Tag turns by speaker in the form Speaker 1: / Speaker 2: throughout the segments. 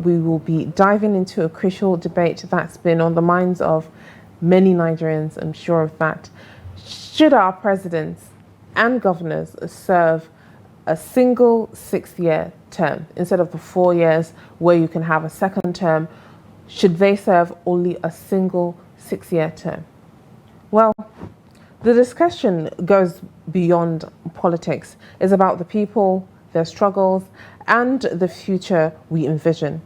Speaker 1: we will be diving into a crucial debate that's been on the minds of many Nigerians, I'm sure of that. Should our presidents and governors serve a single 6-year term instead of the 4 years where you can have a second term? Should they serve only a single 6-year term? Well, the discussion goes beyond politics. It's about the people, their struggles, and the future we envision.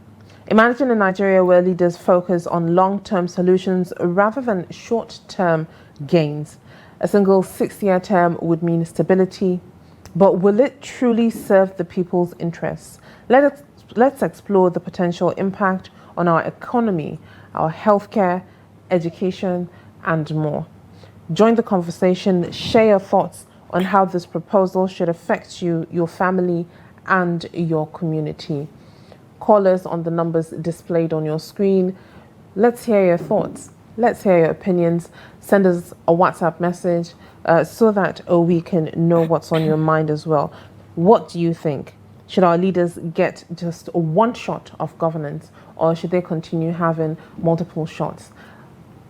Speaker 1: Imagine a Nigeria where leaders focus on long-term solutions rather than short-term gains. A single 6-year term would mean stability, but will it truly serve the people's interests? Let's explore the potential impact on our economy, our healthcare, education, and more. Join the conversation, share your thoughts on how this proposal should affect you, your family, and your community. Call us on the numbers displayed on your screen. Let's hear your thoughts. Let's hear your opinions. Send us a WhatsApp message so that we can know what's on your mind as well. What do you think? Should our leaders get just one shot of governance, or should they continue having multiple shots?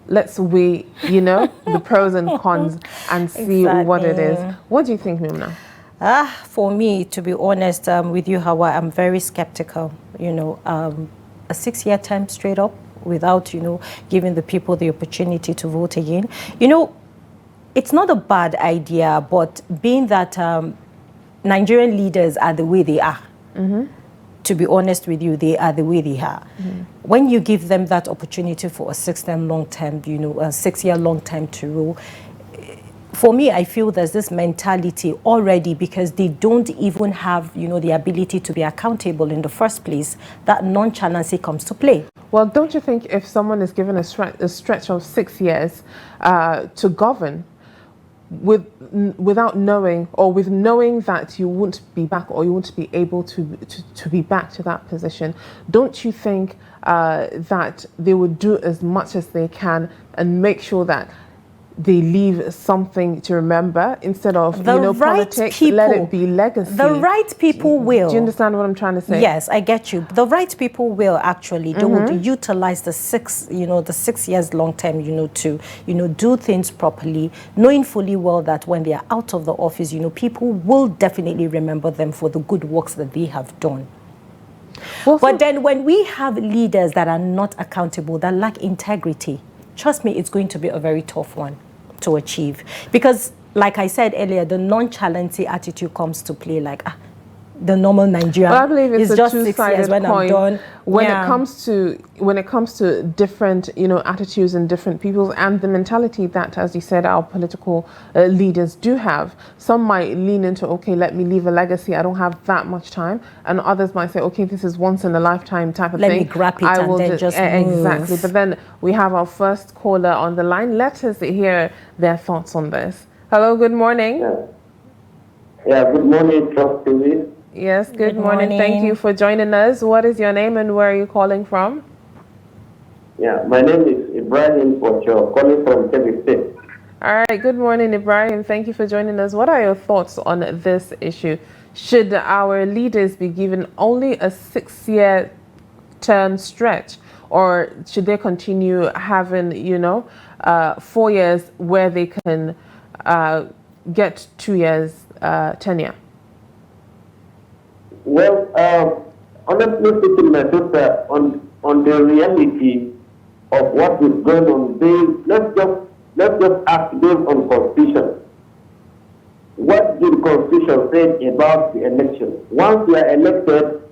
Speaker 1: Let's weigh, the pros and cons and see what it is. What do you think, Memuna?
Speaker 2: For me, to be honest with you, Hauwa, I'm very skeptical. A 6-year term straight up without, giving the people the opportunity to vote again. It's not a bad idea, but being that Nigerian leaders are the way they are, to be honest with you, they are the way they are. When you give them that opportunity for a 6-year long term to rule, for me, I feel there's this mentality already, because they don't even have, the ability to be accountable in the first place. That nonchalancy comes to play.
Speaker 1: Well, don't you think if someone is given a stretch of 6 years to govern, without knowing, or with knowing that you won't be back, or you won't be able to be back to that position, don't you think that they would do as much as they can and make sure that they leave something to remember instead of politics? People, let it be legacy.
Speaker 2: The right people will.
Speaker 1: Do you understand what I'm trying to say?
Speaker 2: Yes, I get you. The right people will actually. They would utilize the 6 years long term, to do things properly, knowing fully well that when they are out of the office, people will definitely remember them for the good works that they have done. Well, but then when we have leaders that are not accountable, that lack integrity, trust me, it's going to be a very tough one to achieve. Because, like I said earlier, the nonchalancy attitude comes to play, like, the normal Nigerian.
Speaker 1: Well, I believe it's
Speaker 2: just
Speaker 1: a
Speaker 2: 6
Speaker 1: two-sided
Speaker 2: years when
Speaker 1: coin.
Speaker 2: I'm done.
Speaker 1: When it comes to different, attitudes and different peoples, and the mentality that, as you said, our political leaders do have. Some might lean into, okay, let me leave a legacy. I don't have that much time, and others might say, okay, this is once in a lifetime type of thing.
Speaker 2: Let me grab it and then just move.
Speaker 1: Exactly. But then we have our first caller on the line. Let us hear their thoughts on this. Hello. Good morning.
Speaker 3: Yeah. Good morning, Trust TV.
Speaker 1: Yes, good morning. Thank you for joining us. What is your name and where are you calling from?
Speaker 3: Yeah, my name is Ibrahim Ocho, calling from Kebbi State.
Speaker 1: All right, good morning, Ibrahim. Thank you for joining us. What are your thoughts on this issue? Should our leaders be given only a 6-year term stretch, or should they continue having, 4 years where they can get 2 years tenure?
Speaker 3: Well, honestly speaking, my sister, on the reality of what is going on, let's just ask based on Constitution. What did the Constitution say about the election? Once you are elected,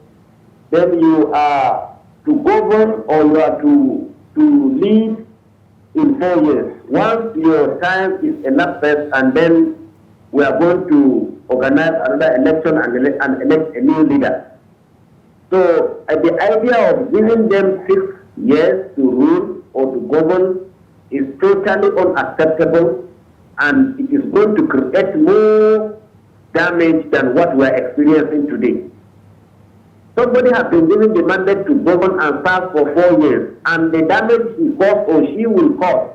Speaker 3: then you are to govern, or you are to lead in 4 years. Once your time is elapsed, and then we are going to organize another election and elect a new leader. So the idea of giving them 6 years to rule or to govern is totally unacceptable, and it is going to create more damage than what we are experiencing today. Somebody has been given the mandate to govern and serve for 4 years, and the damage he caused or she will cause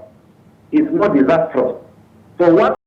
Speaker 3: is more disastrous. So what